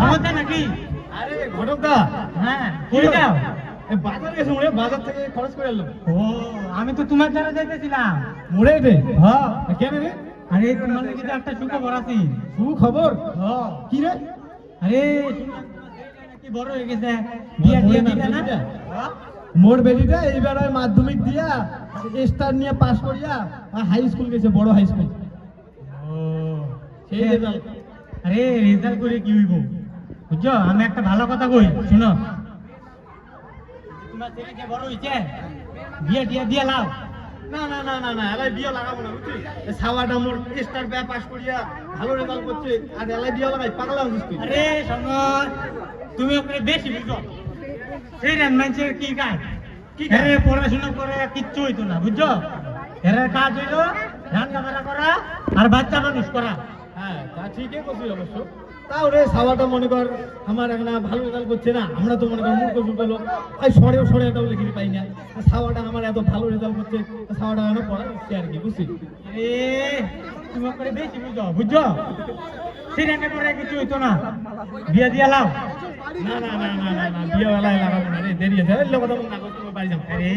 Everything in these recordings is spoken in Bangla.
সমস্যা নাকি? আরে ঘটকদা, হ্যাঁ কই যাও? বাজার গেছে মোড়ে, বাজার থেকে খরচ করে এলাম। ও আমি তো তোমার দ্বারা যাইতেছিলাম। মোড়ে রে? হ্যাঁ কেন রে? আরে তোমার নাকি তো একটা সুখবর আছে। সুখবর? হ্যাঁ কি রে? আরে নাকি বড় হয়ে গেছে, বিয়ে দিয়ে দিলে না? হ্যাঁ? মোর বেটিটা এইবার মাধ্যমিক দিয়া স্টার নিয়ে পাস করিয়া হাই স্কুল গেছে, বড় হাই স্কুল। ও সেই রেজাল্ট। আরে রেজাল্ট করে কি হইব বুঝছো? আমি একটা ভালো কথা কই শুনো, তোমার ছেলে যে বড় হইছে বিয়ে টিয়ে দিয়ে লাও। না না না না না, এলাই বিয়ে লাগাবো না বুঝছিস? সাওয়াটা মোর স্টার ব্যা পাস করিয়া ভালো রেজাল্ট করছে, আর এলাই বিয়ে লাগাই পাগলা হচ্ছিস তুই। আরে সমর, তুমি ওকে বেশি বুঝো। সেই মানুষের কি কাজ? কি কাজ? আরে পড়াশোনা করে কিচ্ছু হইতো না বুঝছো? এর কাজ হইলো রান্না বান্না করা আর বাচ্চা মানুষ করা। হ্যাঁ তা ঠিকই করছিস অবশ্য। তাও রে সাওয়াটা মনে কর আমার একটা ভালো রেজাল্ট করছে না, আমরা তো মনে কর মূর্খ সুর্খ লোক, ওই সরে একটা লিখে পাই না। সাওয়াটা আমার এত ভালো রেজাল্ট করছে, সাওয়াটা আমার পড়া হচ্ছে আর কি, বুঝছিস? আরে তুমি ওকে বেশি বুঝো বুঝছো? সেই রান্না করে কিছু হইতো না, বিয়ে দিয়ে লাও। না না না না না না, বিয়ে বেলায় লাগাবো না রে, দেরি আছে। এই লোক কথা না করতে বাড়ি যাও। আরে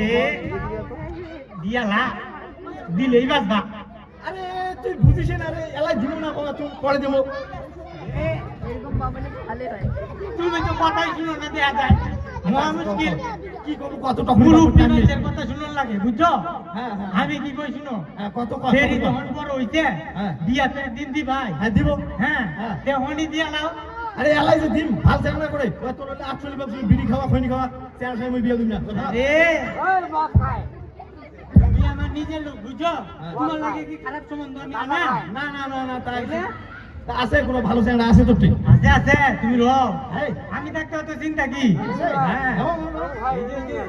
দিয়া লা, দিলেই বাঁচবা। আরে তুই বুঝিস না রে, এলাই দিব না, তুই পরে দেবো। তুমি তো কথাই শুনো না, দেয়া যায় মহা মুশকিল। কি করবো, কত টাকা মুরুব্বি মানুষের কথা শুনুন লাগে বুঝছো? হ্যাঁ হ্যাঁ আমি কি কই শুনো, কত ফেরি যখন বড় হইছে হ্যাঁ। বিয়াতে দিন দি ভাই। হ্যাঁ দিব। হ্যাঁ হ্যাঁ। তেহনি দিয়া লাও। আরে এলাই যে দিন ভাল চাকরা করে, তোর হলে 48 বছর বিড়ি খাওয়া খৈনি খাওয়া, চার সময় মই বিয়ে দিন না। তুমি আমার নিজের লোক বুঝছো? তোমার লাগে কি খারাপ সম্বন্ধ আমি না? না না না না, তাই তা আছে কোনো ভালো চাকরা আছে তোর ঠিক? আছে আছে, তুমি রও। এই, আমি থাকতে অত চিন্তা কি? হ্যাঁ এই যে,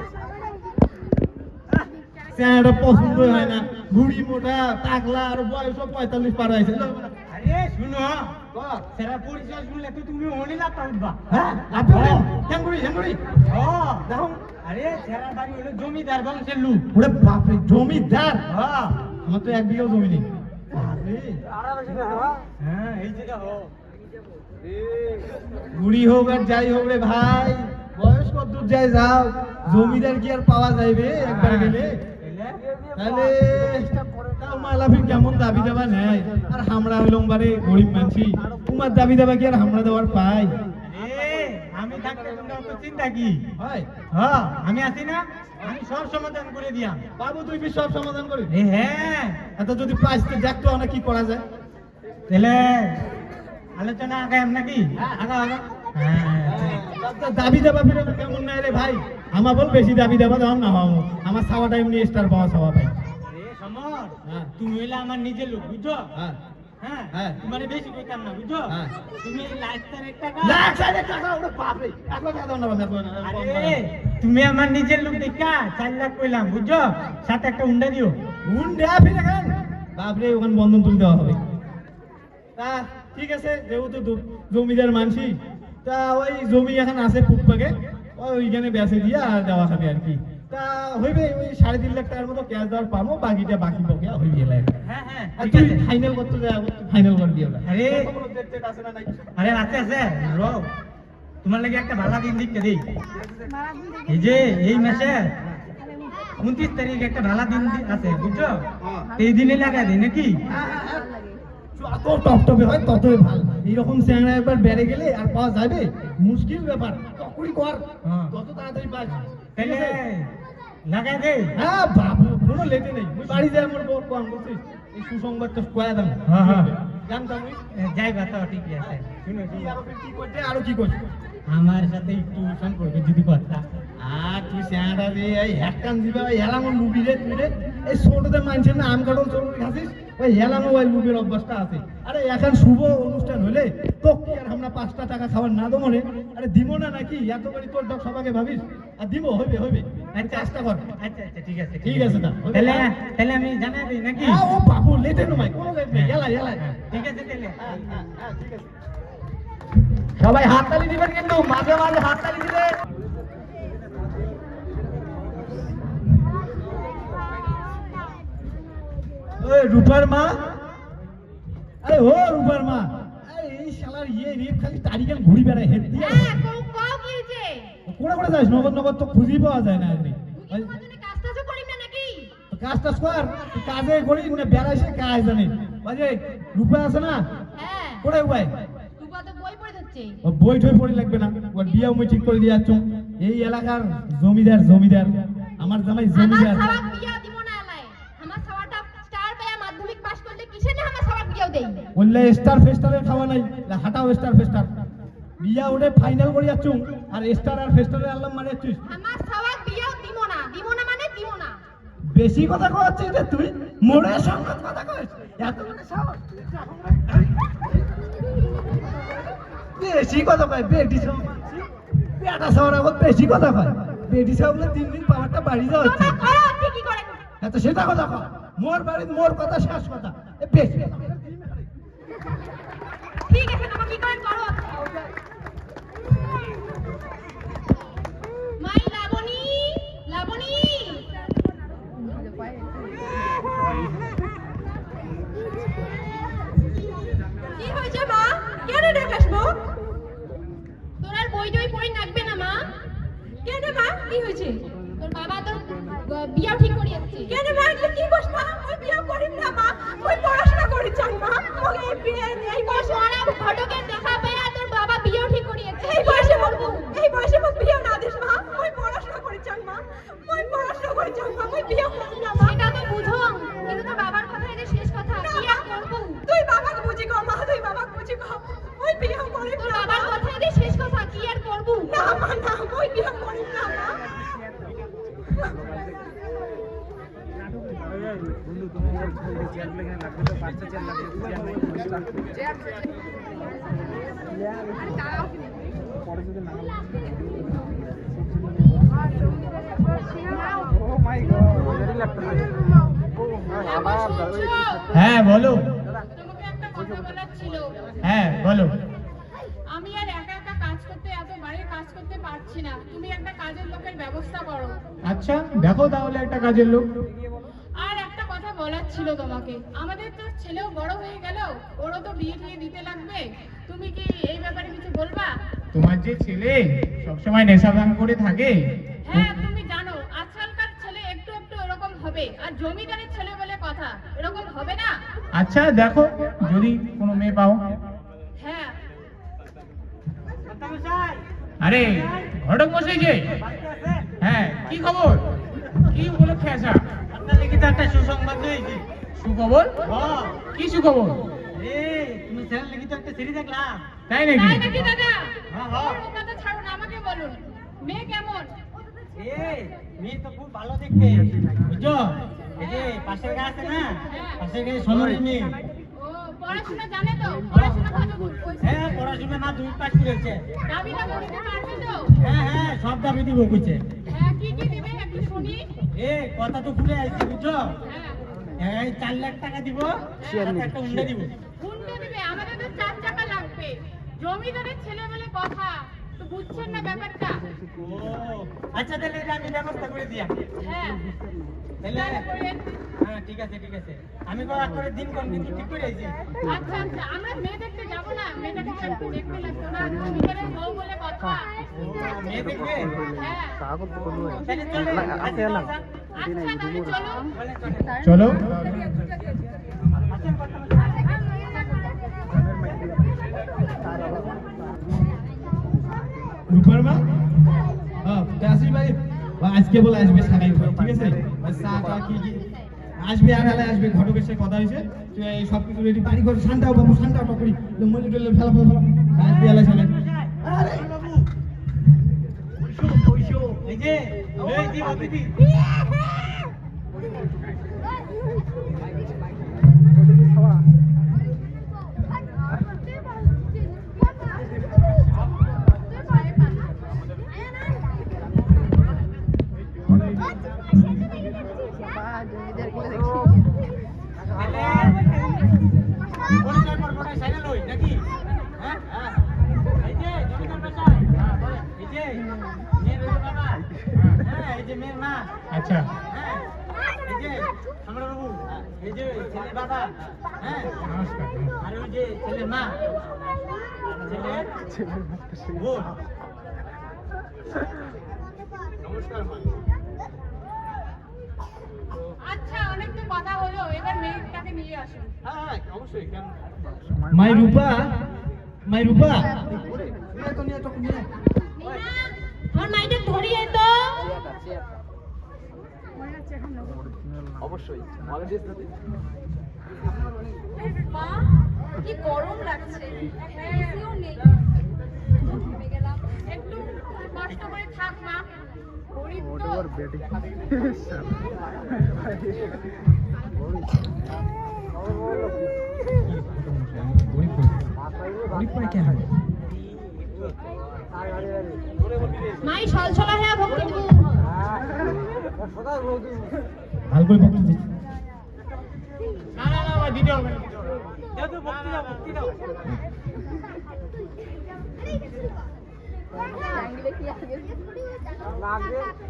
চাকরা পছন্দ হয় না, বুড়ি মোটা টাকলা, আর বয়স 45 পার হয়েছে। আরে শুনো, সেরা পরিচয় শুনলে তো তুমি অনি লাতা উঠবা। হ্যাঁ আপনি হ্যাঙ্গুড়ি হ্যাঙ্গুড়ি। ও দেখো, আরে সেরা বাড়ি হলো জমিদার বংশের লোক। ওরে বাপরে, জমিদার? হ্যাঁ আমার তো 1 বিঘাও জমি নেই। বাপরে, হ্যাঁ এই যে দেখো। বুড়ি হোক আর যাই হোক রে ভাই, বয়স কত দূর যায় যাও, জমিদার কি আর পাওয়া যাইবে একবার গেলে? তাহলে তাও মালাফির কেমন দাবি দেওয়া নেয়, আর আমরা হইলাম বারে গরিব মানছি, তোমার দাবি দেওয়া কি আর আমরা দেওয়ার পাই? আরে আমি থাকতে তোমরা অত চিন্তা কি? হয় হ্যাঁ আমি আছি না, আমি সব সমাধান করে দিয়াম। বাবু, তুই কি সব সমাধান করিস? এ হ্যাঁ, এত যদি পাইতে দেখতো আমরা কি করা যায়। তাহলে আলোচনা আগাম নাকি? আগা আগা। হ্যাঁ তা দাবি দেওয়া ফিরে কেমন নাই রে ভাই, আমার বল বেশি দাবি দেওয়া দাম না হওয়া, আমার সাওয়া টাইম নিয়ে স্টার পাওয়া সাওয়া ভাই। আরে সমর, হ্যাঁ। তুমি হইলে আমার নিজের লোক বুঝছো? হ্যাঁ হ্যাঁ হ্যাঁ। তোমার বেশি কইতাম না বুঝছো? হ্যাঁ। তুমি লাখের এক টাকা। লাখ সাড়ে টাকা, ওরে বাপরে, 1 লাখ দাও না বাবা। আরে তুমি আমার নিজের লোক দেখা 4 লাখ কইলাম বুঝছো? সাথে একটা উন্ডা দিও। হুন্ডা ফিরে খান বাপরে, ওখানে বন্ধন তুলে দেওয়া হবে। তা ঠিক আছে, যেহেতু জমিদার মানসি, তা ওই জমি এখন আছে ফুটপাকে, ওইখানে বেচে দিয়ে আর দেওয়া হবে আর কি। তা হইবে ওই 3.5 লাখ টাকার মতো ক্যাশ দেওয়ার পাবো, বাকিটা বাকি পকে হইবে এলাই। হ্যাঁ হ্যাঁ আর ঠিক তুই আছে। ফাইনাল করতে যা, ফাইনাল করে দিও না। আরে কোনো ডেট আছে না নাই? আরে আছে আছে রও, তোমার লাগে একটা ভালো দিন দেখতে দেই। এই যে এই মাসে 29 তারিখ একটা ভালো দিন আছে বুঝছো? এই দিনে লাগা দেই নাকি? যত টপটপে হয় ততই ভালো। এইরকম চ্যাংড়া একবার বেড়ে গেলে আর পাওয়া যাবে মুশকিল ব্যাপার, তখনই কর, হ্যাঁ। তত তাড়াতাড়ি পাস। তাহলে লাগাই দে। হ্যাঁ বাবু, কোনো লেটে নেই, তুই বাড়ি যাই আমার বউ কম বলছিস, এই সুসংবাদটা কয়া দাম। হ্যাঁ, হ্যাঁ। জানতাম আমি। যাইবা তো ঠিক আছে। শুনো তুই আরো কি করতে, আরো কি করছিস? আমার সাথে একটু সম্পর্ক যদি কথা। আর তুই চ্যাংড়া রে, এই হ্যাকান দিবে, ওই হেলামো লুবি রে তুই রে, এই ছোটতে মানছেন না আম কাটল চলুন খাসিস, ওই হেলামো ওই লুবির অভ্যাসটা আছে। আরে এখন শুভ অনুষ্ঠান হলে তো কি আর আমরা 5টা টাকা খাবার না দেবো রে? আরে দিব না নাকি? এত করে তোর ডক সবাইকে ভাবিস, আর দিব, হইবে হইবে, আচ্ছা চেষ্টা কর। আচ্ছা আচ্ছা ঠিক আছে ঠিক আছে না? তাহলে তাহলে আমি জানাই দিই নাকি? হ্যাঁ, ও বাবু লেটে নয়, কোনো লেট নেই, এলাই এলাই। ঠিক আছে তাহলে। হ্যাঁ, ঠিক আছে। সবাই হাততালি দিবেন কিন্তু, মাঝে মাঝে হাততালি দিবেন। ওই রূপার মা, আরে ও রূপার মা, এই শালা আর ইয়ে রেপ খালি তারিখান ঘুরি বেড়ায় হেড দিয়ে হ্যাঁ কও কি হইছে কোড়া কোড়া যাস নগদ নগদ তো খুঁজেই পাওয়া যায় না আগে তুমি কাজটা তো করি না নাকি কাজ টাজ কর তুই কাজে করি না বেড়াইছে কাজ জানি বাজে রূপা আছে না হ্যাঁ কোড়াই উপায় রূপা তো বই পড়ে যাচ্ছে ও বই ঠই পড়ে লাগবে না ওর বিয়া মুই ঠিক করে দিয়ে যাচ্ছ এই এলাকার জমিদার আমার জামাই আমার জমিদার সবাক বিয়া দিব না এলাই আমার সবাটা স্টার পেয়ে মাধ্যমিক পাস করলে কিসে না আমার সবাক বিয়াও দেই বললে স্টার ফেস্টারে খাওয়া নাই হাঁটাও স্টার ফেস্টার বিয়া উঠে ফাইনাল করে যাচ্ছ আর স্টার আর ফেস্টারে আল্লাহ মানে যাচ্ছিস আমার সবাক বিয়াও দিব না মানে দিব না বেশি কথা কচ্ছিস রে তুই মোড়ের সঙ্গে কথা কইস এত মানে সাহস বেশি কথা কয় বেটি সব বেটা সবার আগত বেশি কথা কয় বেটি সব বলে 3 দিন পাওয়ারটা বাড়ি যাওয়া হচ্ছে তোমরা করো ঠিকই করে এত সেটা কথা কয় মোর বাড়ির মোর কথা শেষ কথা এ বেশি ঠিক আছে তোমরা কি করে করো মাই লাবণী কি হয়েছে মা কেন ডাকাস মা তোর আর বই টই পড়ে লাগবে না মা কেন মা কি হয়েছে তোর বাবা তোর বিয়া ঠিক করে যাচ্ছে কেন মা এগুলো কি কস মা ওই বিয়া করিম না মা ওই পড়াশোনা করি চাই মা ওকে এই বয়সে আরাম ঘটকে দেখা পেয়া তোর বাবা বিয়া ঠিক করে যাচ্ছে এই বয়সে বলবো বিয়া না দিস মা ওই পড়াশোনা করি চাই মা ওই বিয়া করি না মা এটা তো বুঝো কিন্তু তোর বাবার কথা এটা শেষ কথা কি আর করব তুই বাবাকে বুঝি গো মা তুই বাবাকে বুঝি গো ওই বিয়া করি তোর বাবার কথা এটা শেষ কথা কি আর করব না মা না ওই বিয়া করি না মা বন্ধু তোমার চেয়ার লেগে লাগবে তো পাঁচটা চেয়ার লাগবে পরে যদি না ও মাই গড ভেরি ল্যাপটপ হ্যাঁ বলো তোমাকে একটা কথা বলার ছিল হ্যাঁ বলো আমি আর একা একা কাজ করতে এত বাড়ির কাজ করতে পারছি না তুমি একটা কাজের লোকের ব্যবস্থা করো আচ্ছা দেখো তাহলে একটা কাজের লোক আর একটা কথা বলার ছিল তোমাকে আমাদের তো ছেলেও বড় হয়ে গেল ওরও তো বিয়ে টিয়ে দিতে লাগবে তুমি কি এই ব্যাপারে কিছু বলবা তোমার যে ছেলে সবসময় নেশা ভাঙ করে থাকে হ্যাঁ তুমি জানো আজকালকার ছেলে একটু একটু এরকম হবে আর জমিদারের ছেলে বলে কথা এরকম হবে না আচ্ছা দেখো যদি কোনো মেয়ে পাও হ্যাঁ আরে ঘটক মশাই যে হ্যাঁ কি খবর কি উপলক্ষে আসা আপনার লিখে তো একটা সুসংবাদ রয়েছে। সুখবর কি সুখবর তুমি চ্যানেল লিখে তো একটা সিরিজ দেখলাম। তাই নাকি তাই নাকি দাদা হ্যাঁ, হ্যাঁ। ওর কথা ছাড়ুন আমাকে বলুন মেয়ে কেমন মেয়ে তো খুব ভালো দেখতে বুঝছো এই যে পাশের গাছ আছে না পাশের গাছে সোনালি মেয়ে ও পড়াশোনা জানে তো পড়াশোনা কত দূর হ্যাঁ পড়াশোনা মাধ্যমিক পাস করেছে দাবিটা করতে পারবে তো হ্যাঁ সব দাবি দিব কইছে হ্যাঁ কি কি দিবে একটু শুনি কথা তো ভুলে আসছে বুঝছো হ্যাঁ এই 4 লাখ টাকা দিব সাথে একটা উন্ডা দিব হুন্ডা দিবে আমাদের তো 4 টাকা লাগবে জমিদারের ছেলে বলে কথা তো বুঝছেন না ব্যাপারটা ও আচ্ছা তাহলে এটা আমি ব্যবস্থা করে দিয়া হ্যাঁ তাহলে তাহলে করেন। হ্যাঁ ঠিক আছে আমি করা করে দিন কোন কিন্তু ঠিক করে আইছি আচ্ছা আচ্ছা আমরা মেয়ে দেখতে যাবো না মেয়েটাকে তো একটু দেখতে লাগতো না জমিদারের বউ বলে কথা মেয়ে দেখবে হ্যাঁ তাহলে চলে আছে না আচ্ছা তাহলে চলো চলো রূপার মা আসিস ভাই আজকে বলে আসবে সারাই ঠিক আছে চা কি আসবে আর আলে আসবে ঘটকের সাথে কথা হয়েছে তুই এই সব কিছু রেডি বাড়ি করে শান্তাও বাবু শান্তাও টকরি মলি টলে ফেলা আসবে আলে সালে আরে বাবু এই যে এই দি অতিথি আচ্ছা বাবা হ্যাঁ নমস্কার আর ওই যে ছেলে মা ছেলে বোন। নমস্কার মা। আচ্ছা অনেক তো কথা হলো, এবার মেয়েটাকে নিয়ে আসুন। হ্যাঁ অবশ্যই, কেন? মাই রূপা, মাই রূপা। আমার মাইটা ধরিয়ে তো। অবশ্যই মা কি গরম লাগছে, এসিও নেই। ঘেমে গেলাম, একটু কষ্ট করে থাক মা, গরিব তো। মাই ছলছলা হ্যাঁ ভক্তি দিব। ভালো করে ভক্তি দিচ্ছি। না না না, দিতে হবে না, দাও তো, ভক্তি দাও, ভক্তি দাও।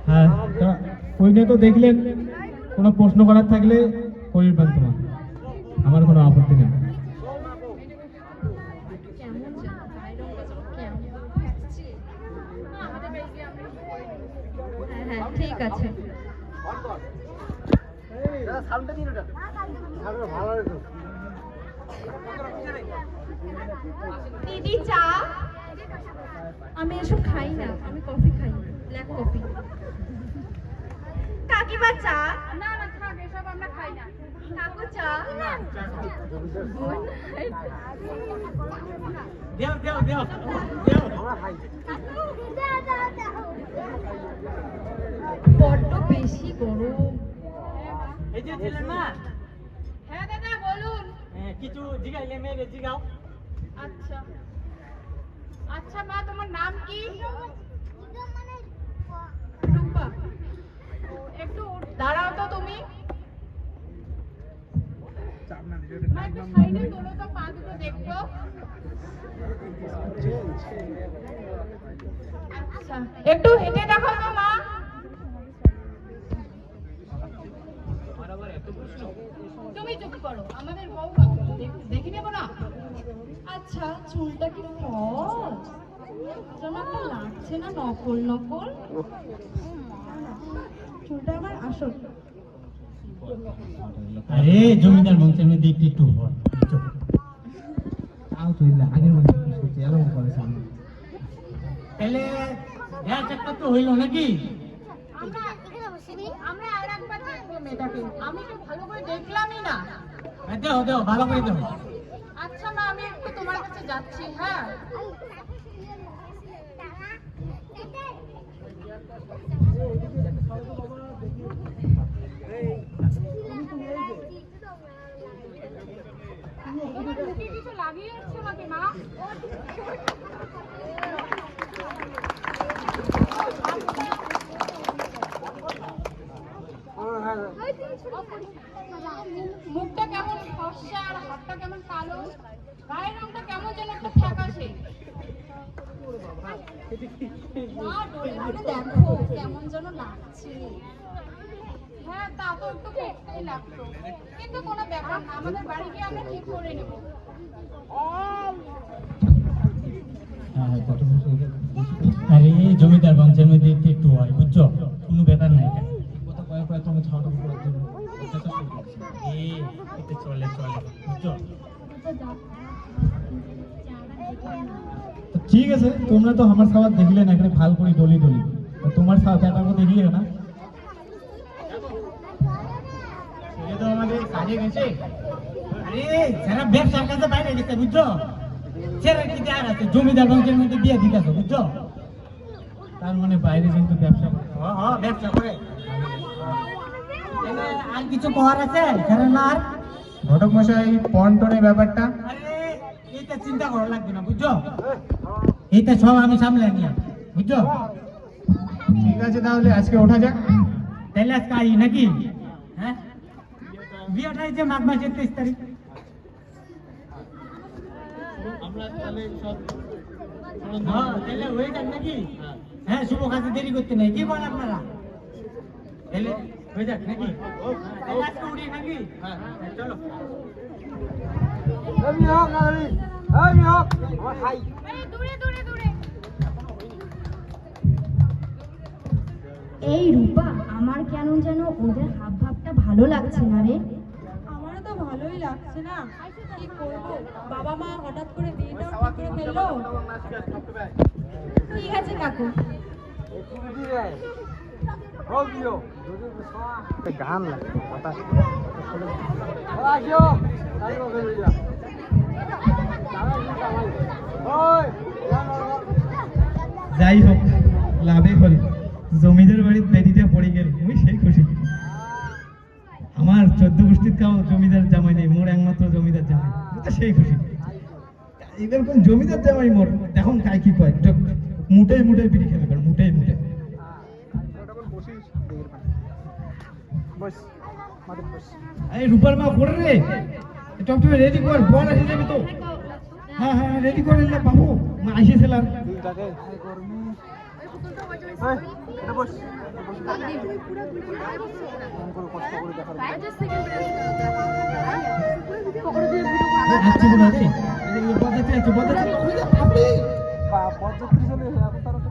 হ্যাঁ, তা ওইটা তো দেখলেন। কোনো প্রশ্ন করার থাকলে করবেন তোমার, আমার কোনো আপত্তি নেই। কেমন জানো গায়ের রংটা যেন কেমন লাগছে। আমাদের বাড়িতে আমরা হ্যাঁ হ্যাঁ ঠিক আছে। দিদি চা? আমি এসব খাই না, আমি কফি খাই, ব্ল্যাক কফি। কাকিমা চা? না না থাক, এসব আমরা খাই না। কাকু চা? দেও দেও দেও দেও। বড্ড বেশি গরম। এই যে ছেলের মা, হ্যাঁ দাদা বলুন। কিছু জিগাইলে মেয়েরে জিগাও। আচ্ছা আচ্ছা মা, তোমার নাম কি? রূপা। একটু দাঁড়াও তো তুমি। মা একটু সাইডে তোলো তো, পা দুটো দেখবো। আচ্ছা একটু হেঁটে দেখো তো মা। তুমি চুপ করো, আমাদের বউ দেখে নেবো না। আচ্ছা চুলটা কি ফল যেন একটা লাগছে না, নকল নকল। চুলটা আমার আসল। আরে জমিদার বংশের মধ্যে একটু একটু হয়, বুঝছো? তাও তুই আগের মধ্যে এরকম করেছে। তাহলে এক একটা তো হইলো নাকি? আমরা আর একবার দেখবো মেয়েটাকে, আমি তো ভালো করে দেখলামই না। দেও দেও, ভালো করে দেও। আচ্ছা মা, আমি একটু তোমার কাছে যাচ্ছি। হ্যাঁ কিছু লাগিয়ে আসছো নাকি মা? মুখটা কেমন ফর্সা আর হাতটা কেমন কালো, গায়ের রংটা কেমন যেন একটা ফ্যাকাশে। মা ডোলে ডোলে দেখো কেমন যেন লাগছে। হ্যাঁ তা তো একটু দেখতেই লাগতো, কিন্তু কোনো ব্যাপার না, আমাদের বাড়ি গিয়ে আমরা ঠিক করে নেব। আরে জমিদার বংশের মধ্যে একটু একটু হয়, বুঝছো? কোনো ব্যাপার নাই। এটা চলে চলে, বুঝছো? তো ঠিক আছে, তোমরা তো আমার খাবার দেখলে না, এখানে ভাল করে ডলি ডলি। তো তোমার ব্যাটাকে দেখলে না, ছেলে তো আমাদের কাজে গেছে। আরে যারা ব্যবসার কাছে বাইরে গেছে, বুঝছো? ছেলে কি দেয়ার আছে, জমিদার বংশের মধ্যে বিয়ে দিতেছে, বুঝছো? তার মানে বাইরে কিন্তু ব্যবসা করে। ব্যবসা করে। তাহলে আর কিছু করার আছে কারণ আর? ঘটক মশাই, পন্টনের ব্যাপারটা আরে এইটা চিন্তা করা লাগবে না, বুঝছো? এইটা সব আমি সামলে নিয়ে, বুঝছো? ঠিক আছে, তাহলে আজকে ওঠা যাক। তাহলে আজকে আই নাকি? হ্যাঁ, বিয়েটা এই যে মাঘ মাসের 23 তারিখ। আমরা তাহলে সব তাহলে হয়ে যাক নাকি? হ্যাঁ, শুভ কাজে দেরি করতে নাই, কি বলেন আপনারা? তাহলে হয়ে যাক নাকি? তাহলে আজকে উঠি নাকি? হ্যাঁ চলো। এই রূপা, আমার কেন যেন ওদের হাব ভাবটা ভালো লাগছে না রে। আমারও তো ভালোই লাগছে না, কি করব, বাবা মা হঠাৎ করে বিয়েটাও ঠিক করে ফেললো। ঠিক আছে কাকু। গান লাগছে কথা যাই হোক, লাভে হল। জমিদার বাড়ির বেদিতে পড়ে গেল, আমি সেই খুশি। আমার 14 গোষ্ঠীর কাউ জমিদার জামাই নেই, মোর একমাত্র জমিদার জামাই, আমি তো সেই খুশি। এবার কোন জমিদার জামাই মোর দেখুন কাই কি কয়, মুটে মুটে বিড়ি খেলে কর, মুটে মুটে। এই রূপার মা পড়ে রে, টপ টপে রেডি কর, বল আসে যাবি তো। হ্যাঁ হ্যাঁ রেডি করে নে বাবু, মা আইসেছিল আর। আচ্ছা বলে রে, এই পদ্ধতি আছে, পদ্ধতি আপনি পদ্ধতি চলে এখন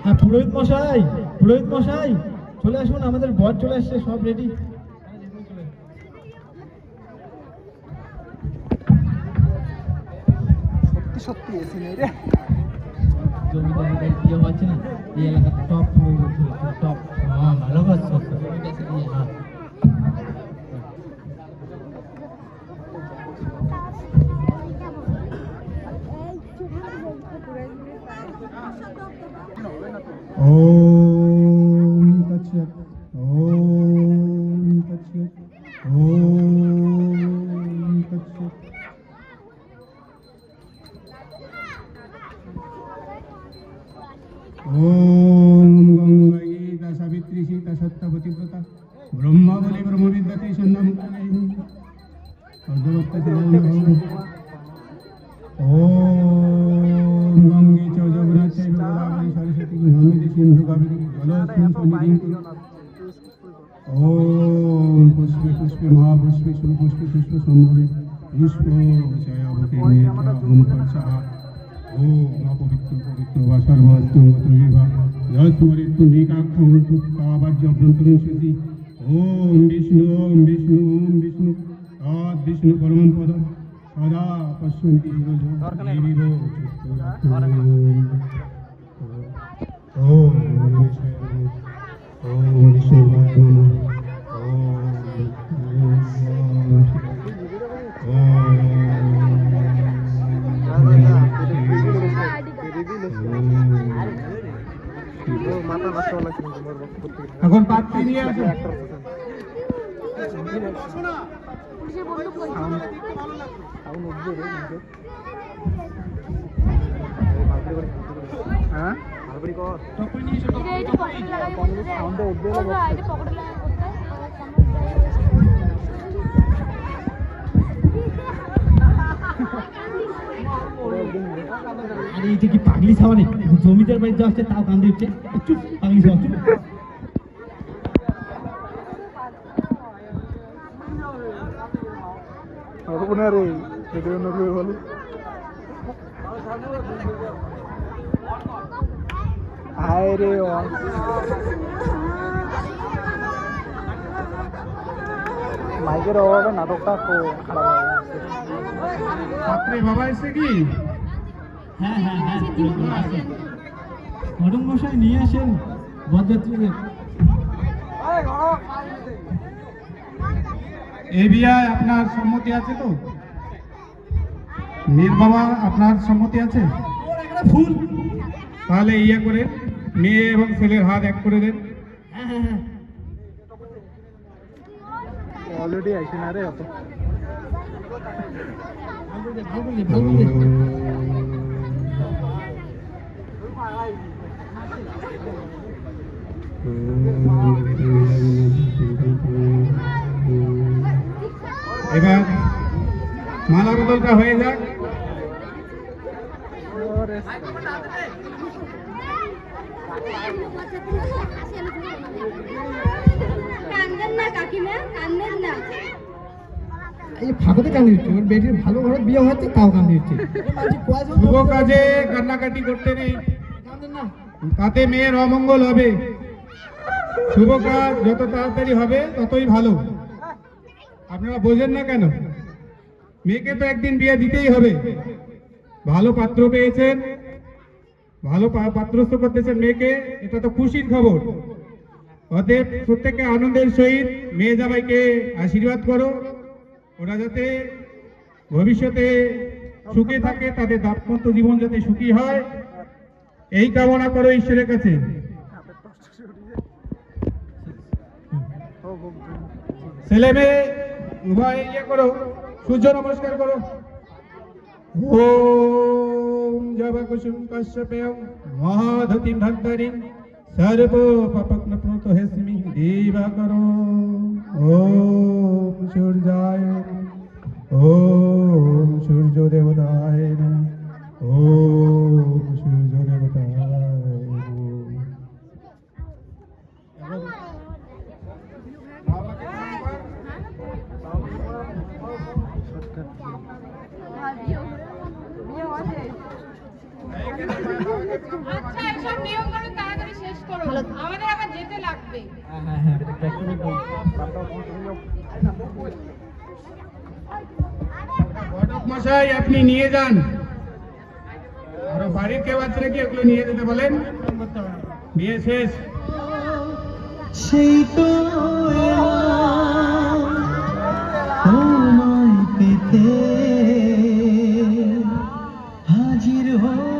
হ্যাঁ, পুরোহিত মশাই, পুরোহিত মশাই চলে আসুন, আমাদের বর চলে আসছে, সব রেডি। সত্যি সত্যি এসি নেই রে। জমিদারের বিয়ে হচ্ছে না, এই এলাকার টপ টপ। হ্যাঁ ভালো করছো। হ্যাঁ ওম তৎসৎ, ওম তৎসৎ, ওম তৎসৎ। ওম গঙ্গা সাবিত্রী সীতা সত্যবতীব্রতা ব্রহ্মা বলে ব্রহ্মবিদ্যাতে সন্ধ্যা মুক্তি ওম গঙ্গে চ যমুনা চৈব গোদাবরী সরস্বতী নর্মদে সিন্ধু কাবেরী জলেস্মিন সন্নিধিং কুরু। ওম পুষ্পে পুষ্পে মহাপুষ্পে সুপুষ্পে পুষ্প সম্ভবে পুষ্প জয়বতী নেত্রা ওম পর্ষা। ওম অপবিত্র পবিত্র বা সর্বস্তঙ্গত বিভা যস্মরিত্তু নিকাক্ষং তুক্তাবাজ্য অভ্যন্তরীণ শুদ্ধি। ওম বিষ্ণু ওম বিষ্ণু ওম বিষ্ণু তৎ বিষ্ণু পরমং পদম সদা পশ্যন্তি দেবীর ওম ওম বিষ্ণুবায় নমঃ। মাথা নষ্ট লাগছে তোমার বক্তব্য এখন পাত্রী নিয়ে আসো। হ্যাঁ ভাবরি কর আরে এটা কি পাগলি ছাওয়া নেই? জমিদার বাড়ি যাচ্ছে তাও কান্দে হচ্ছে। চুপ, পাগলি ছাওয়া চুপ। মাইকের অভাবে নাটকটা খুব খারাপ হয়ে যাচ্ছে। রাত্রে বাবা এসে কি হ্যাঁ হ্যাঁ হ্যাঁ, আসেন। ঘটক মশাই নিয়ে আসেন বরযাত্রীদের। এই বিয়ায় আপনার সম্মতি আছে তো? মেয়ের বাবা আপনার সম্মতি আছে? ওর একটা ফুল। তাহলে ইয়ে করে মেয়ে এবং ছেলের হাত এক করে দেন। হ্যাঁ হ্যাঁ হ্যাঁ, অলরেডি আইসি না রে অত। ভালো করে দে, ভালো করে দে, ভালো করে দে। এবার মালা বদলটা হয়ে যাক। কান্দেন না কাকিমা, কান্দেন না। এই ফাঁকতে কান্দি হচ্ছে, ওর বেটির ভালো ঘরে বিয়ে হচ্ছে তাও কান্দি হচ্ছে। শুভ কাজে কান্নাকাটি করতে নেই, কান্দেন না। তাতে মেয়ের অমঙ্গল হবে। শুভ কাজ যত তাড়াতাড়ি হবে ততই ভালো। আপনারা বোঝেন না কেন? মেয়েকে তো একদিন বিয়ে দিতেই হবে। ভালো পাত্র পেয়েছেন, ভালো পাত্রস্থ করতেছেন মেয়েকে, এটা তো খুশির খবর। অতএব প্রত্যেকে আনন্দের সহিত মেয়ে জামাইকে আশীর্বাদ করো, ওরা যাতে ভবিষ্যতে সুখে থাকে, তাদের দাম্পত্য জীবন যাতে সুখী হয়, এই কামনা করো ঈশ্বরের কাছে। ছেলে মেয়ে উভয় ইয়ে করো, সূর্য নমস্কার করো। ওম জবা কুসুম কাশ্যপেয় মহাধতিম ভক্তরিম সর্ব পাপগ্ন প্রত হেস্মি দেবা করো। ওম সূর্যায় ওম সূর্য দেবতায় নমঃ। ওম সূর্য দেবতায় নমঃ। আচ্ছা, এসব নিয়ম কানুন তাড়াতাড়ি শেষ করো, আমাদের আবার যেতে লাগবে। হ্যাঁ হ্যাঁ হ্যাঁ, ঘটক মশাই আপনি নিয়ে যান, আরো বাড়ির কেউ আছে নাকি ওগুলো নিয়ে যেতে বলেন। বিয়ে শেষ। সেই তো তোমায় পেতে হাজির হলাম।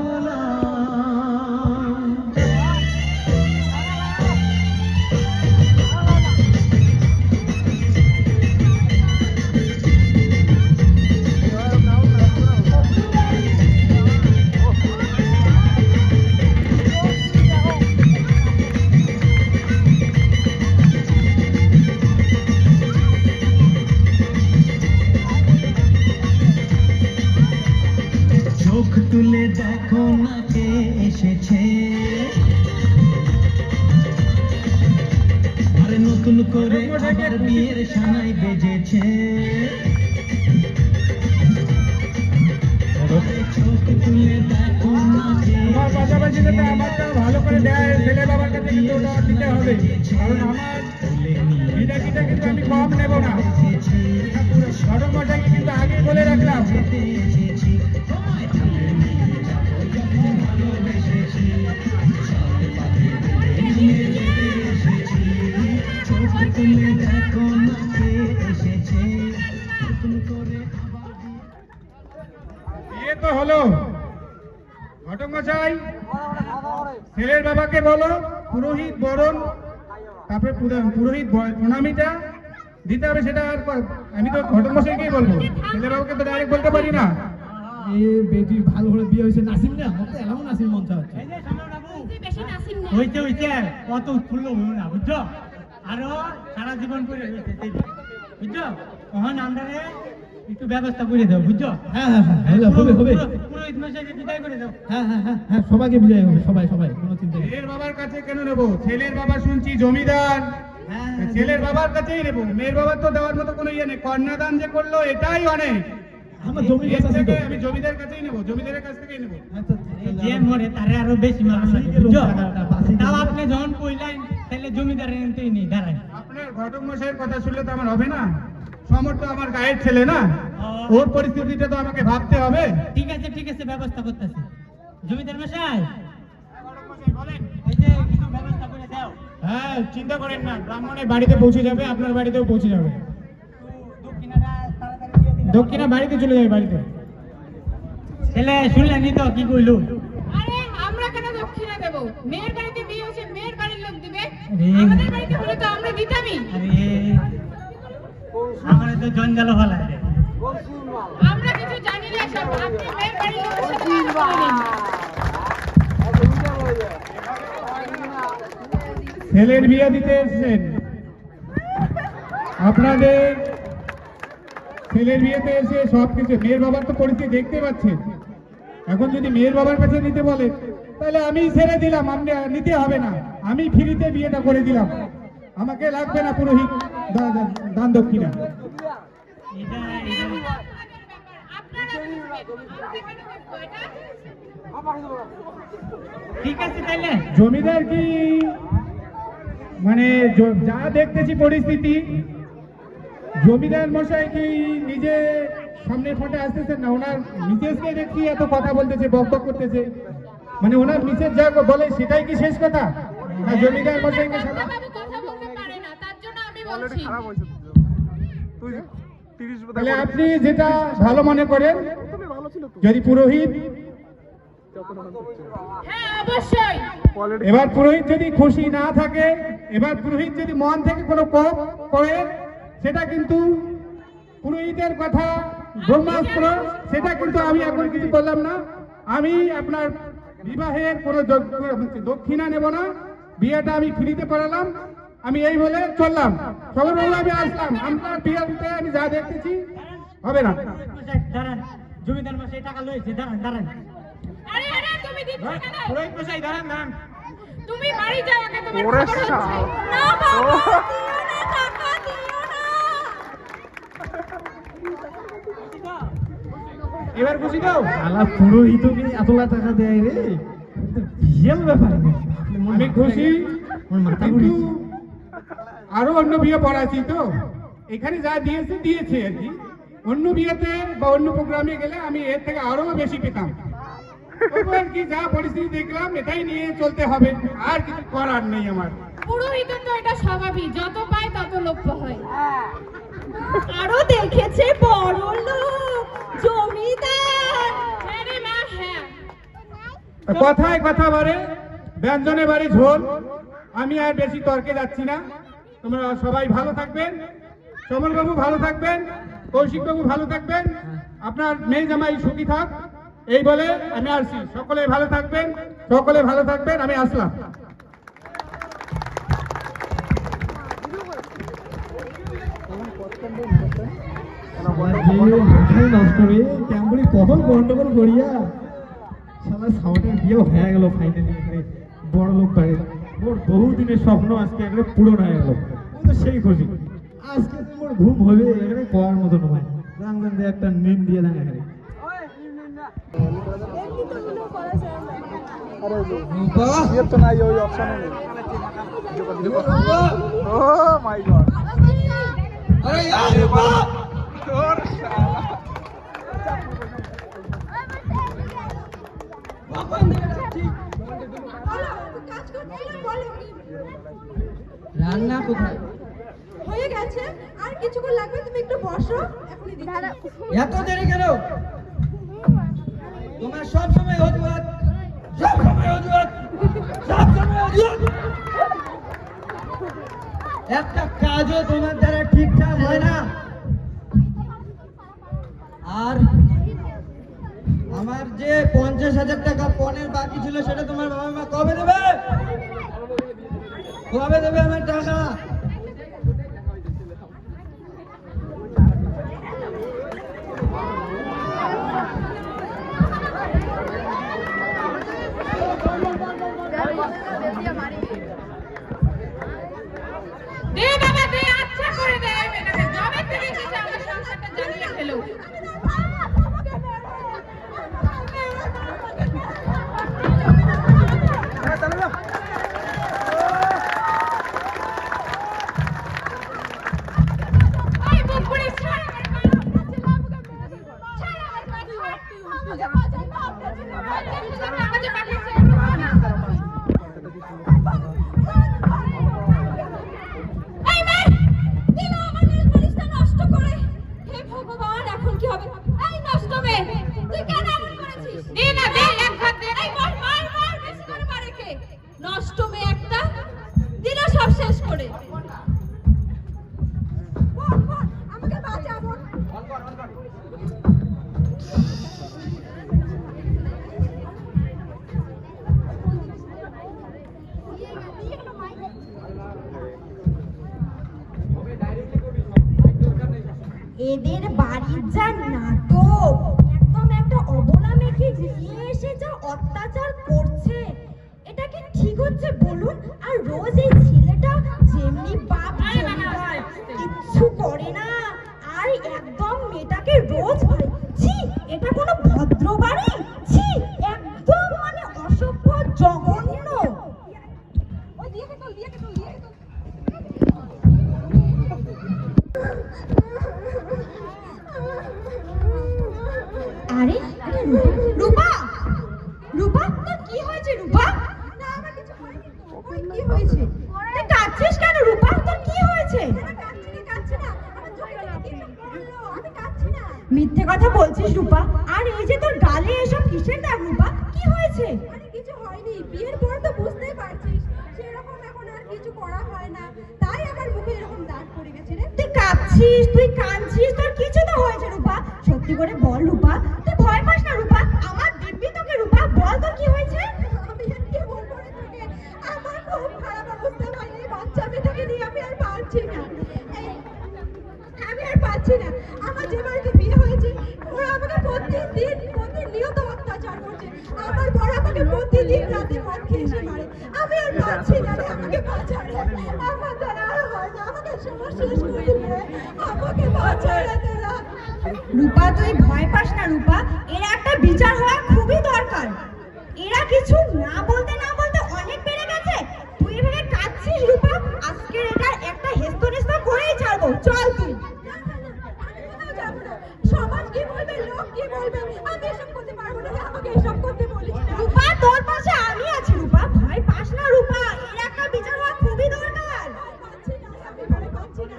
চোখ তুলে দেখো না কে এসেছে, আরে নতুন করে আবার বিয়ের সানাই বেজেছে। চোখ তুলে দেখো না কে আমার পাশাপাশি যাতে আমারটা ভালো করে দেয়, ছেলে বাবার কাছে কিন্তু ওটা দিতে হবে, কারণ আমার বিদাকিটা কিন্তু আমি কম নেব না। ঘটক মশাইকে কিন্তু আগে বলে রাখলাম। বিয়ে তো হলো, ঘটক মশাই ছেলের বাবাকে বলো পুরোহিত বরণ, তারপরে পুরোহিত প্রণামীটা দিতে হবে। সেটা আর আমি তো ঘটক মশাইকেই বলবো, ছেলের বাবাকে তো ডাইরেক্ট বলতে পারি না। এ বেটির ভালো ঘরে বিয়ে হয়েছে, নাসিম না মতো এলাম নাসিম মন চাচ্ছে। তুই বেশি নাসিম না। হইতে হইতে অত উৎফুল্ল হইও না, বুঝছো? আরো সারা জীবন করে হইতে বুঝছো? তখন আমরা একটু ব্যবস্থা করে দাও বুঝছো? হ্যাঁ হ্যাঁ হ্যাঁ হবে হবে পুরোহিত মশাইকে বিদায় করে দাও। হ্যাঁ হ্যাঁ হ্যাঁ হ্যাঁ সবাইকে বিদায় হবে, সবাই সবাই, কোনো চিন্তা নেই। ছেলের বাবার কাছে কেন নেব? ছেলের বাবা শুনছি জমিদার, হ্যাঁ ছেলের বাবার কাছেই নেব। মেয়ের বাবার তো দেওয়ার মতো কোনো ইয়ে নেই। কন্যাদান যে করলো এটাই অনেক। আমার জমি এর কাছে আছে তো। থেকে আমি জমিদার কাছেই নেব, জমিদারের কাছ থেকেই নেব। আচ্ছা, যে মরে তারে আরো বেশি মানুষ লাগে বুঝছো? তাও আপনি যখন কইলেন তাহলে জমিদারের এনতেই নেই দাঁড়ায়। আপনার ঘটক মশাইয়ের কথা শুনলে তো আমার হবে না। সমর তো আমার গায়ের ছেলে না, ওর পরিস্থিতিটা তো আমাকে ভাবতে হবে। ঠিক আছে ব্যবস্থা করতেছি। জমিদার মশাই এই যে কিছু ব্যবস্থা করে দাও। হ্যাঁ চিন্তা করেন না, ব্রাহ্মণের বাড়িতে পৌঁছে যাবে, আপনার বাড়িতেও পৌঁছে যাবে। দক্ষিণাটা তাড়াতাড়ি দিয়ে দিলে দক্ষিণা বাড়িতে চলে যাবে, বাড়িতে। ছেলে শুনলেনি তো কি কইলো? আরে আমরা কেন দক্ষিণা দেব? মেয়ের বাড়িতে বিয়ে হচ্ছে, মেয়ের বাড়ির লোক দিবে। আরে। আমাদের বাড়িতে হলে তো আমরা দিতামই। আরে আমার তো জঞ্জাল হলা রে। আমরা কিছু জানি না সব। আপনি মেয়ের বাড়ির লোকের সাথে কথা বলে নিন। ছেলের বিয়ে দিতে এসেছেন আপনাদের। ছেলের বিয়েতে এসে সবকিছু, মেয়ের বাবার তো পরিস্থিতি দেখতে পাচ্ছেন। এখন যদি মেয়ের বাবার কাছে নিতে বলে তাহলে আমি ছেড়ে দিলাম, আপনি নিতে হবে না, আমি ফ্রিতে বিয়েটা করে দিলাম, আমাকে লাগবে না পুরোহিত দান দক্ষিণা। এটা আপনারা বুঝবেন। আমরা কেন দেখবো এটা? ঠিক আছে তাইলে জমিদার কি মানে যা দেখতেছি পরিস্থিতি, জমিদার মশাই কি নিজে সামনে ফটে আসতেছেন না, ওনার মিসেসকে দেখি এত কথা বলতেছে, বকবক করতেছে। মানে ওনার মিসেস যা বলে সেটাই কি শেষ কথা, না জমিদার মশাইকে সামনে? বাবু কথা বলতে পারে না, তার জন্য আমি বলছি। তাহলে আপনি যেটা ভালো মনে করেন, যদি পুরোহিত, হ্যাঁ অবশ্যই। এবার পুরোহিত যদি খুশি না থাকে, এবার পুরোহিত যদি মন থেকে কোনো কোপ করে, সেটা কিন্তু পুরোহিতের কথা ব্রহ্মাস্ত্র, সেটা কিন্তু আমি এখন কিছু বললাম না। আমি আপনার বিবাহের কোনো দক্ষিণা নেব না, বিয়েটা আমি ফ্রিতে করালাম, আমি এই বলে চললাম। সবার বললাম আমি আসলাম, আপনার বিয়েতে আমি যা দেখতেছি হবে না। মশাই দাঁড়ান, জমিদার মশাই টাকা লইছে, দাঁড়ান। আরে আরে তুমি দিচ্ছ কেন? পুরোহিত মশাই দাঁড়ান। তুমি বাড়ি যাও, আগে তোমার খবর হচ্ছে। না বাবা, দিও না, টাকা দিও না। এবার খুশি দাও। আলা পুরোহিতকে এতলা টাকা দেয় রে, বিয়ের ব্যাপার। আমি খুশি, আমার মাথা কিন্তু ঘুরিয়েছে। আরো অন্য বিয়ে পড়াচ্ছি তো, এখানে যা দিয়েছে আর কি। অন্য বিয়েতে বা অন্য প্রোগ্রামে গেলে আমি এর থেকে আরো বেশি পেতাম। তবু আর কি, যা পরিস্থিতি দেখলাম এটাই নিয়ে চলতে হবে, আর কিছু করার নেই আমার। পুরোহিতের তো এটা স্বাভাবিক, যত পায় তত লোপ্য হয়। আরো দেখেছে বড় লোক, জমিদার। হ্যাঁ রে মা, হ্যাঁ। কথায় কথা বাড়ে, ব্যঞ্জনে বাড়ি ঝোল। আমি আর বেশি তর্কে যাচ্ছি না। তোমরা সবাই ভালো থাকবেন, সমরবাবু ভালো থাকবেন, কৌশিকবাবু ভালো থাকবেন, আপনার মেয়ে জামাই সুখী থাক, এই বলে আমি আসছি। সকলে ভালো থাকবেন, আমি আসলাম। মাথায় নষ্ট রে, কেমন কখন গন্ডগোল করিয়া সারা সাউন্ডের বিয়ে হয়ে গেল ফাইনালি। বড় লোক বাড়ি, ওর বহুদিনের স্বপ্ন আজকে একবারে পূরণ হয়ে গেল। তো সেই খুশি, আজকে তোমার ঘুম হবে এখানে করার মতো নয়। রাঙ্গন দিয়ে একটা নিন দিয়ে দেন এখানে। রান্না কোথায় হয়ে গেছে? আর কিছুক্ষণ লাগবে, তুমি একটু বসো, এখনই দিচ্ছি। এত দেরি কেন? তোমার সব সময় অজুহাত। একটা কাজও তোমার দ্বারা ঠিকঠাক হয় না। আর আমার যে 50,000 টাকা পণের বাকি ছিল, সেটা তোমার বাবা মা কবে দেবে আমার টাকা? দে বাবা দে, আচ্ছা করে দে এই মেয়েটাকে, জবে থেকে এসেছে আমার সংসারটা জ্বালিয়ে ফেলো। এই বুকুড়ি ছাড় আমার পা। ছাড় আমার পা, ছাড়। আমাকে পাঠিয়েছে। এই মেয়ে, দিল আমার নেল পলিশটা নষ্ট করে। হে ভগবান, এখন কি হবে? এই নষ্ট মেয়ে, তুই কেন এমন করেছিস? দে না দে, এক হাত দে। এই মার মার মার, বেশি করে মার একে। নষ্ট মেয়ে একটা, দিল সব শেষ করে। আমাকে বাঁচা বোন। এদের বাড়ির যা নাটক, একদম একটা অবলা মেয়েকে নিয়ে এসে যা অত্যাচার করছে, এটা কি ঠিক হচ্ছে বলুন? আর রোজ এই ছেলেটা যেমনি বাপ জমিদার, কিচ্ছু করে না, আর একদম মেয়েটাকে রোজ ভাই, ছি, এটা কোনো ভদ্র বাড়ি? ছি, একদম মানে অসভ্য, জঘন্য। ওই দিয়ে কে তোল, দিয়ে কে তোল, দিয়ে কে তোল। আরে আরে রূপা, রূপা তোর কি হয়েছে রূপা? না আমার কিছু হয়নি তো। ওই কি হয়েছে? তুই কাঁদছিস কেন রূপা? তোর কি হয়েছে? কাঁদছি না। আমার চোখে কিছু পড়লো, আমি কাঁদছি না। মিথ্যে কথা বলছিস রূপা। আর এই যে তোর গালে এসব কিসের দাগ রূপা? কি হয়েছে? আরে কিছু হয়নি, বিয়ের পর তো বুঝতেই পারছিস সেরকম এখন আর কিছু করা হয় না, তাই আমার মুখে এরকম দাগ পড়ে গেছে রে। তুই কাঁদছিস, তুই কাঁদছিস, তোর কিছু তো হয়েছে রূপা। সত্যি করে বল রূপা, তুই ভয় পাস না রূপা। আমার দিব্যি তোকে রূপা, বল তোর কি হয়েছে? আমি আর কি বলবো রে তোকে, আমার খুব খারাপ অবস্থা ভাই, এই বাচ্চা মেয়েটাকে নিয়ে আমি আর পারছি না। আমি আর পারছি না। আমার যে বাড়িতে বিয়ে হয়েছে ওরা আমাকে প্রতিনিয়ত অত্যাচার করছে। আমার বড় আমাকে প্রতিদিন রাতে মদ খেয়ে এসে মারে। আমি আর পারছি না রে, আমাকে বাঁচা রে। আমার দ্বারা আর হয় না, আমাকে সবার শেষ করে দিবি রে। আমাকে বাঁচা রে তোরা। রূপা তুই ভয় পাস না রূপা, এর একটা বিচার হওয়া খুবই দরকার। এরা কিছু না বলতে না বলতে অনেক বেড়ে গেছে। তুই এভাবে কাঁদছিস রূপা, আজকের এটা একটা হেস্তনেস্ত করেই ছাড়বো। চল তুই। আমি কোথাও যাবো না। সমাজ কি বলবে, লোক কি বলবে, আমি এসব করতে পারবো না রে, আমাকে এসব করতে বলিস না। রূপা তোর পাশে আমি আছি রূপা, ভয় পাস না রূপা, এর একটা বিচার হওয়া খুবই দরকার। পাচ্ছি না রে, আমি ভয় পাচ্ছি না।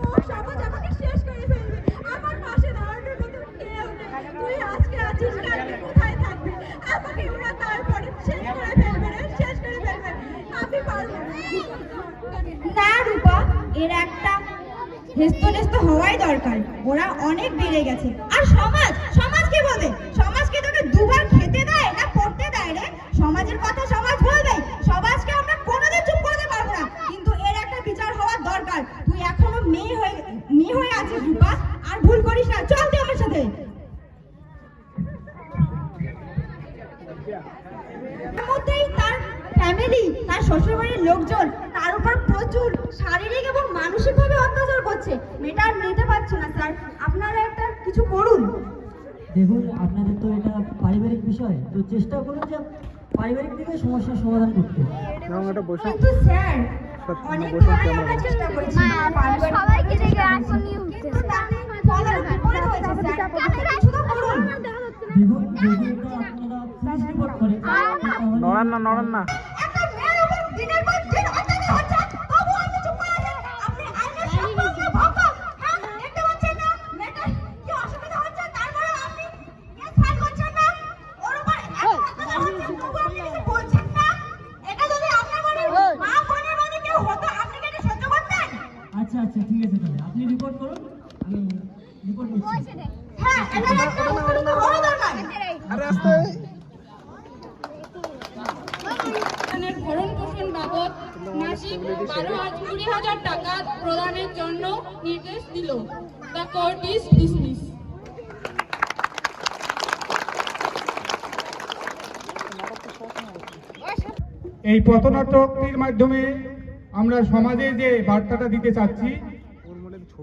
লোক সমাজ আমাকে শেষ করে ফেলবে। আমার পাশে দাঁড়ানোর মতো কেউ নেই। তুই আজকে আছিস, কালকে কোথায় থাকবি? আমাকে ওরা তারপরে শেষ করে ফেলবে রে, শেষ করে ফেলবে। আমি পারবো না। না রূপা, এর একটা হেস্তনেস্ত হওয়াই দরকার। ওরা অনেক বেড়ে গেছে। আর সমাজ, সমাজ কি বলবে? সমাজকে তোকে দুবার খেতে দেয় না পড়তে দেয় রে? সমাজের কথা সমাজ বলবে, সমাজকে আমরা কোনোদিন চুপ করতে পারবো না। কিন্তু এর একটা বিচার হওয়ার দরকার। তুই এখনো মেয়ে হয়ে আছিস রূপা, আর ভুল করিস না। চল তুই আমার সাথে। মধ্যেই তার ফ্যামিলি, তার শ্বশুরবাড়ির লোকজন তার উপর প্রচুর শারীরিক এবং মানসিকভাবে অত্যাচার করছে। মেয়েটা আর নিতে পারছে না স্যার, আপনারা একটা কিছু করুন। দেখুন, আপনাদের তো এটা পারিবারিক বিষয়, তো চেষ্টা করুন যে পারিবারিক দিকে সমস্যার সমাধান করতে। কিন্তু স্যার অনেকভাবে আমরা চেষ্টা করেছি সবাইকে দেখে এখন নিউজ কিন্তু তাতে ফলাফল বিপরীত হয়েছে স্যার। আপনি কিছু তো করুন। দেখুন, যদি এটা আপনারা পুলিশ রিপোর্ট করেন তাহলে নড়ান না একটা মেয়ের উপর দিনের পর দিন অত্যাচার হচ্ছে, তবু আপনি চুপ করে আছেন। আপনি আইনের শাসনকে ভঙ্গ, হ্যাঁ, দেখতে পাচ্ছেন না মেয়েটার কি অসুবিধা হচ্ছে, তারপরে আপনি কেস ফাইল করছেন না, ওর উপর এত অত্যাচার হচ্ছে, তবু আপনি কিছু বলছেন না। এটা যদি আপনার বাড়ির মা বোনের বাড়ি কেউ হতো, আপনি কি এটা সহ্য করতেন? আচ্ছা আচ্ছা, ঠিক আছে, তাহলে আপনি রিপোর্ট করুন, আমি রিপোর্ট করছি। হ্যাঁ, এটা একটা উপযুক্ত হওয়া দরকার। এর ভরণ পোষণ বাবদ মাসিক 20,000 টাকা প্রদানের জন্য নির্দেশ দিল। The court is dismiss. এই পথনাটকটির মাধ্যমে আমরা সমাজে যে বার্তাটা দিতে চাচ্ছি,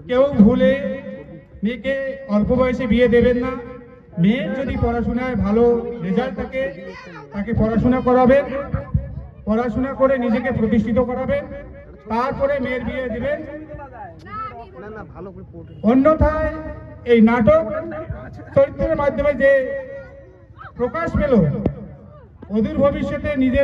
কেউ ভুলে মেয়েকে অল্প বয়সে বিয়ে দেবেন না। মেয়ের যদি পড়াশোনায় ভালো রেজাল্ট থাকে, তাকে পড়াশোনা করাবেন, পড়াশোনা করে নিজেকে প্রতিষ্ঠিত করাবেন, তারপরে মেয়ের বিয়ে দেবেন। অন্যথায় এই নাটক চরিত্রের মাধ্যমে যে প্রকাশ পেল, অদূর ভবিষ্যতে নিজের